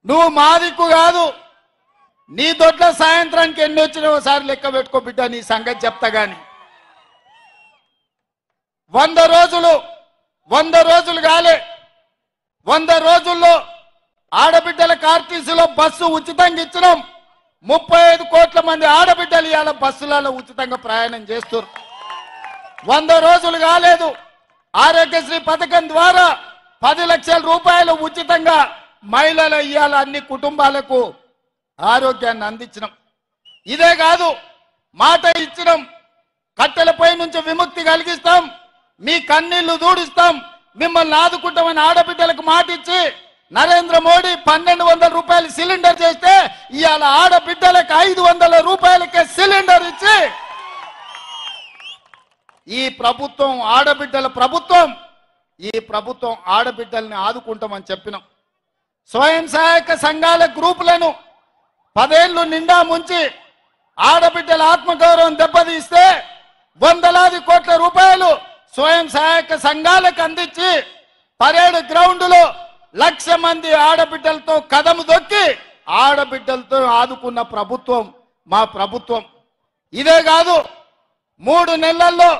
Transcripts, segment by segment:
నువ్వు మా దిక్కు కాదు, నీ దొడ్ల సాయంత్రానికి ఎన్ని వచ్చినా ఒకసారి లెక్క పెట్టుకో బిడ్డ, నీ సంగతి చెప్తా గాని 100 రోజులు కాలే, 100 రోజుల్లో ఆడబిడ్డల ఆర్టీసీలో బస్సు ఉచితంగా ఇచ్చినాం. 35 కోట్ల మంది ఆడబిడ్డలు ఇవాళ బస్సులలో ఉచితంగా ప్రయాణం చేస్తారు. 100 రోజులు కాలేదు, ఆరోగ్యశ్రీ పథకం ద్వారా 10 లక్షల రూపాయలు ఉచితంగా మహిళల ఇవాళ అన్ని కుటుంబాలకు ఆరోగ్యాన్ని అందించినాం. ఇదే కాదు, మాట ఇచ్చినాం, కట్టెలపై నుంచి విముక్తి కలిగిస్తాం, మీ కన్నీళ్లు దూడిస్తాం, మిమ్మల్ని ఆదుకుంటామని ఆడబిడ్డలకు మాట ఇచ్చి నరేంద్ర మోడీ 1200 రూపాయలు సిలిండర్ చేస్తే ఇవాళ ఆడబిడ్డలకు 500 రూపాయలకే సిలిండర్ ఇచ్చి ఈ ప్రభుత్వం ఆడబిడ్డల ప్రభుత్వం, ఈ ప్రభుత్వం ఆడబిడ్డల్ని ఆదుకుంటామని చెప్పినాం. స్వయం సహాయక సంఘాల గ్రూపులను 10 ఏళ్లు నిండా ముంచి ఆడబిడ్డల ఆత్మగౌరవం దెబ్బతీస్తే వందలాది కోట్ల రూపాయలు స్వయం సహాయక సంఘాలకు అందించి పరేడ్ గ్రౌండ్లో 1,00,000 మంది ఆడబిడ్డలతో కదము దొక్కి ఆడబిడ్డలతో ఆదుకున్న ప్రభుత్వం మా ప్రభుత్వం. ఇదే కాదు, 3 నెలల్లో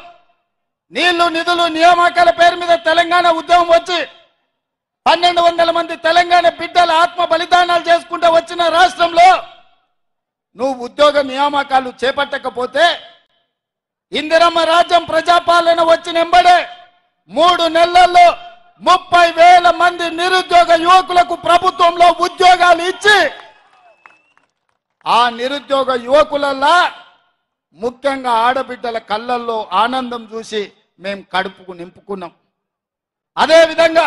నీళ్లు నిధులు నియామకాల పేరు మీద తెలంగాణ ఉద్యమం వచ్చి 1200 మంది తెలంగాణ బిడ్డల ఆత్మ బలిదానాలు చేసుకుంటూ వచ్చిన రాష్ట్రంలో నువ్వు ఉద్యోగ నియామకాలు చేపట్టకపోతే ఇందిరమ్మ రాజ్యం ప్రజాపాలన వచ్చిన ఎంబడే 3 నెలల్లో 30,000 మంది నిరుద్యోగ యువకులకు ప్రభుత్వంలో ఉద్యోగాలు ఇచ్చి ఆ నిరుద్యోగ యువకులల్లా ముఖ్యంగా ఆడబిడ్డల కళ్ళల్లో ఆనందం చూసి మేము కడుపుకు నింపుకున్నాం. అదేవిధంగా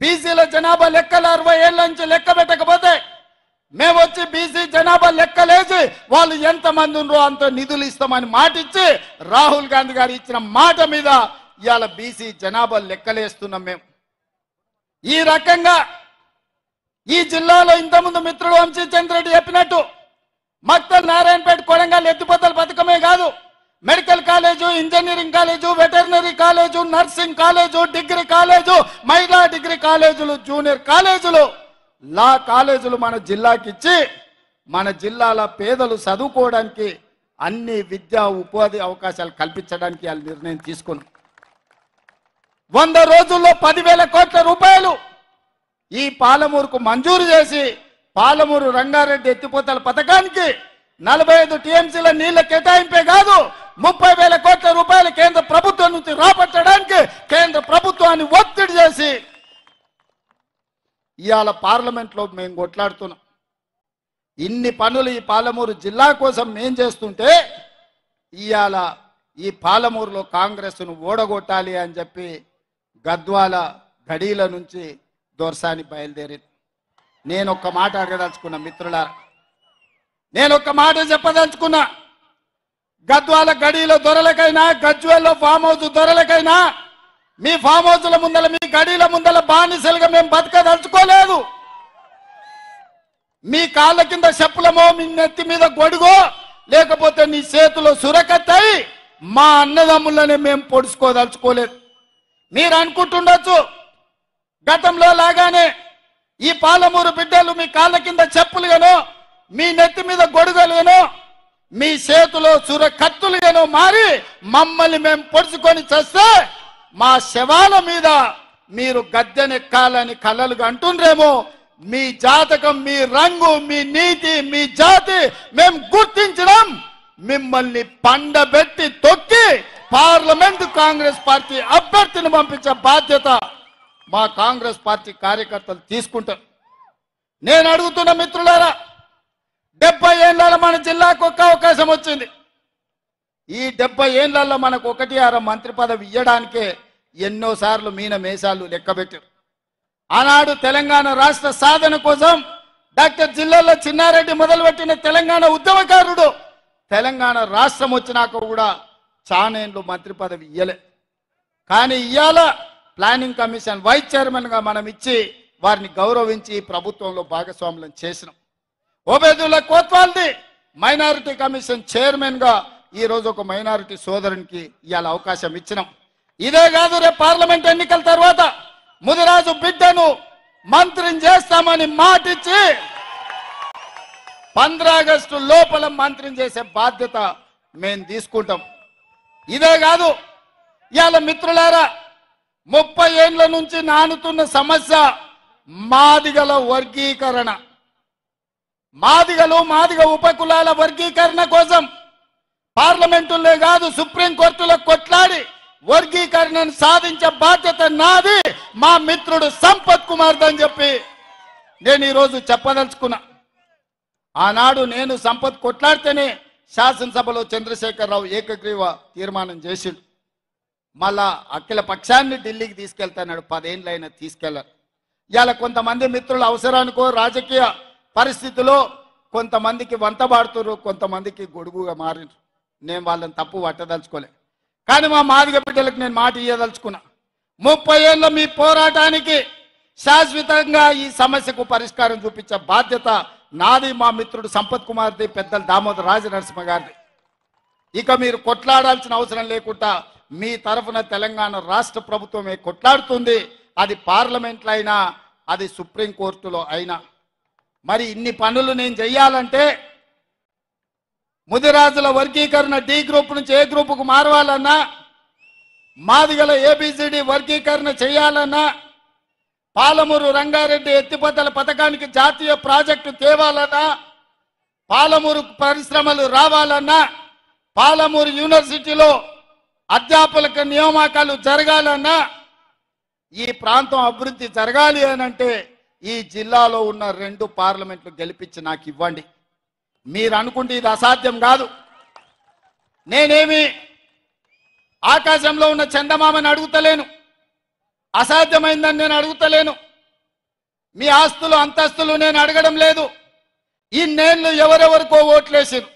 బీసీల జనాభా లెక్కలు 60 ఏళ్ల నుంచి లెక్క పెట్టకపోతే మేము వచ్చి బీసీ జనాభా లెక్కలేసి వాళ్ళు ఎంతమంది ఉన్నారో అంత నిధులు ఇస్తామని మాట ఇచ్చి రాహుల్ గాంధీ గారు ఇచ్చిన మాట మీద ఇవాళ బీసీ జనాభా లెక్కలేస్తున్నాం. మేము ఈ రకంగా ఈ జిల్లాలో ఇంతకుముందు మిత్రుడు వంశీచంద్రెడ్డి చెప్పినట్టు మక్తల్ నారాయణపేట కొడంగల్ ఎత్తిపోతల పథకమే కాదు, medical college, engineering college, veterinary college, nursing college, degree college, మహిళా డిగ్రీ కాలేజీలు, జూనియర్ కాలేజీలు, లా కాలేజీలు మన జిల్లాకి ఇచ్చి మన జిల్లాల పేదలు చదువుకోవడానికి అన్ని విద్యా ఉపాధి అవకాశాలు కల్పించడానికి వాళ్ళు నిర్ణయం తీసుకున్నాం. 100 రోజుల్లో 10,000 కోట్ల రూపాయలు ఈ పాలమూరుకు మంజూరు చేసి పాలమూరు రంగారెడ్డి ఎత్తిపోతల పథకానికి 45 టీఎంసీల నీళ్ల కేటాయింపే కాదు 30,000 కోట్ల రూపాయలు కేంద్ర ప్రభుత్వం నుంచి రాబట్టడానికి కేంద్ర ప్రభుత్వాన్ని ఒత్తిడి చేసి ఇవాళ పార్లమెంట్లో మేము కొట్లాడుతున్నాం. ఇన్ని పనులు ఈ పాలమూరు జిల్లా కోసం మేం చేస్తుంటే ఇవాళ ఈ పాలమూరులో కాంగ్రెస్ను ఓడగొట్టాలి అని చెప్పి గద్వాల గడీల నుంచి దొర్సాని బయలుదేరి నేను ఒక్క మాట అడగదలుచుకున్నా మిత్రులారా, నేను ఒక్క మాట చెప్పదలుచుకున్నా. గద్వాల గడీల దొరలకైనా గజ్వేల్లో ఫామ్ హౌస్ దొరలకైనా మీ ఫామ్ హౌస్ల ముందల మీ గడీల ముందల బానిసలుగా మేము బతకదలుచుకోలేదు. మీ కాళ్ళ కింద చెప్పులమో మీ నెత్తి మీద గొడుగో లేకపోతే నీ చేతిలో సురకత్తాయి మా అన్నదమ్ములనే మేము పొడుచుకోదలుచుకోలేదు. మీరు అనుకుంటుండొచ్చు గతంలో లాగానే ఈ పాలమూరు బిడ్డలు మీ కాళ్ళ కింద చెప్పులుగానో మీ నెత్తి మీద గొడుగలుగానో మీ చేతిలో సుర కత్తులుగానో మారి మమ్మల్ని మేము పొడుచుకొని చేస్తే మా శవాల మీద మీరు గద్దెనెక్కాలని కలలుగా అంటుండ్రేమో. మీ జాతకం, మీ రంగు, మీ నీతి, మీ జాతి మేము గుర్తించడం మిమ్మల్ని పండబెట్టి తొక్కి పార్లమెంట్ కాంగ్రెస్ పార్టీ అభ్యర్థిని పంపించే బాధ్యత మా కాంగ్రెస్ పార్టీ కార్యకర్తలు తీసుకుంటారు. నేను అడుగుతున్న మిత్రులారా, 70 ఏళ్ల మన జిల్లాకు ఒక్క అవకాశం వచ్చింది. ఈ 70 ఏళ్లలో మనకు 1-6 మంత్రి పదవి ఇవ్వడానికే ఎన్నోసార్లు మీన మేషాలు లెక్కబెట్టారు. ఆనాడు తెలంగాణ రాష్ట్ర సాధన కోసం డాక్టర్ జిల్లాలో చిన్నారెడ్డి మొదలుపెట్టిన తెలంగాణ ఉద్యమకారుడు తెలంగాణ రాష్ట్రం వచ్చినాక కూడా చానేండ్లు మంత్రి పదవి ఇయ్యలే. కానీ ఇవాళ ప్లానింగ్ కమిషన్ వైస్ చైర్మన్గా మనం ఇచ్చి వారిని గౌరవించి ప్రభుత్వంలో భాగస్వాములను చేసినాం. ఓబేదుల్లా కోత్వాల్ది మైనారిటీ కమిషన్ చైర్మన్గా ఈరోజు ఒక మైనారిటీ సోదరునికి ఇవాళ అవకాశం ఇచ్చినాం. ఇదే కాదు, రేపు పార్లమెంట్ ఎన్నికల తర్వాత ముదిరాజు బిడ్డను మంత్రిని చేస్తామని మాటిచ్చి 15 ఆగస్టు లోపల మంత్రిని చేసే బాధ్యత మేము తీసుకుంటాం. ఇదే కాదు, ఇవాళ మిత్రులారా 30 ఏళ్ల నుంచి నానుతున్న సమస్య మాదిగల వర్గీకరణ. మాదిగ ఉపకులాల వర్గీకరణ కోసం పార్లమెంటులో కాదు సుప్రీంకోర్టులో కొట్లాడి వర్గీకరణను సాధించే బాధ్యత నాది, మా మిత్రుడు సంపత్ కుమార్ అని చెప్పి నేను ఈరోజు చెప్పదలుచుకున్నా. ఆనాడు నేను సంపత్ కొట్లాడితేనే శాసనసభలో చంద్రశేఖరరావు ఏకగ్రీవ తీర్మానం చేసిండు. మళ్ళా అఖిల పక్షాన్ని ఢిల్లీకి తీసుకెళ్తాడు. 10 ఏళ్ళైనా తీసుకెళ్లారు. ఇవాళ కొంతమంది మిత్రుల అవసరానికో రాజకీయ పరిస్థితిలో కొంతమందికి వంతబాడుతున్నారు, కొంతమందికి గొడుగుగా మారినారు. నేను వాళ్ళని తప్పు పట్టదలుచుకోలే. కానీ మా మాదిగ బిడ్డలకు నేను మాట ఇయ్యదలుచుకున్నా. 30 ఏళ్ళ మీ పోరాటానికి శాశ్వతంగా ఈ సమస్యకు పరిష్కారం చూపించే బాధ్యత నాది, మా మిత్రుడు సంపత్ కుమార్ది, పెద్దలు దామోదర్ రాజనరసింహ గారిది. ఇక మీరు కొట్లాడాల్సిన అవసరం లేకుండా మీ తరఫున తెలంగాణ రాష్ట్ర ప్రభుత్వమే కొట్లాడుతుంది. అది పార్లమెంట్లో అయినా, అది సుప్రీంకోర్టులో అయినా. మరి ఇన్ని పనులు నేను చెయ్యాలంటే ముదిరాజుల వర్గీకరణ డి గ్రూప్ నుంచి ఏ గ్రూపుకు మారవాలన్నా, మాదిగల ఏబిసిడి వర్గీకరణ చేయాలన్నా, పాలమూరు రంగారెడ్డి ఎత్తిపోతల పథకానికి జాతీయ ప్రాజెక్టు తేవాలన్నా, పాలమూరు పరిశ్రమలు రావాలన్నా, పాలమూరు యూనివర్సిటీలో అధ్యాపకుల నియామకాలు జరగాలన్నా, ఈ ప్రాంతం అభివృద్ధి జరగాలి అనంటే ఈ జిల్లాలో ఉన్న 2 పార్లమెంట్లు గెలిపించి నాకు ఇవ్వండి. మీరు అనుకుంటే ఇది అసాధ్యం కాదు. నేనేమి ఆకాశంలో ఉన్న చందమామని అడుగుతలేను, అసాధ్యమైందని నేను అడుగుతలేను. మీ ఆస్తులు అంతస్తులు నేను అడగడం లేదు. ఇన్నేళ్ళు ఎవరెవరికో ఓట్లేసారు.